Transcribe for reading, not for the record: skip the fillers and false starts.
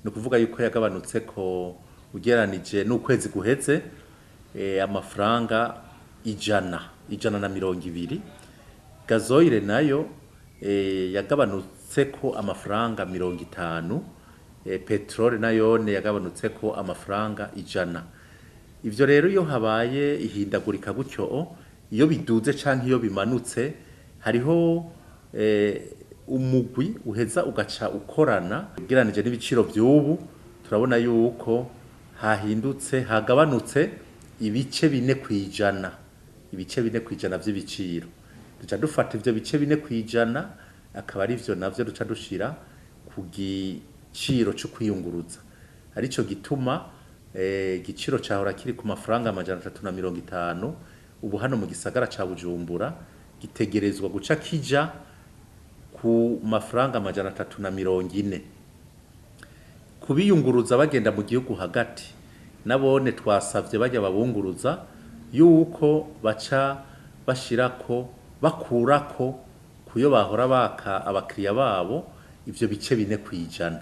ni ukuvuga yuko yagabanutse ko ugeranije n'ukwezi guheze amafaranga ijana na 200. Gazoile nayo yagabanutse ko amafaranga 50. Petrole nayone yagabanutse ko amafaranga 100. Ivyo rero iyo habaye ihindagurika gutyo, iyo biduze canke iyo bimanutse, hariho umugwi uheza ugaca ukorana ugeranije n'ibiciro vy'ubu. Turabona yuko hagabanutse ibice 4%, ibice 4% vy'ibiciro. Duca dufata ivyo bice 4%, akaba ari vyo navyo duca dushira ku giciro cyo kwiyunguruza. Arico gituma igiciro cahora kiri ku mafaranga 350, ubu hano mu gisagara ca Bujumbura gitegerezwa guca kija ku mafaranga 340. Kubiyunguruza bagenda mu gihugu hagati, nabone twasavye bajya babunguruza yuko baca bashirako bakurako kuyo bahora baka abakiriya babo ivyo bice 4%.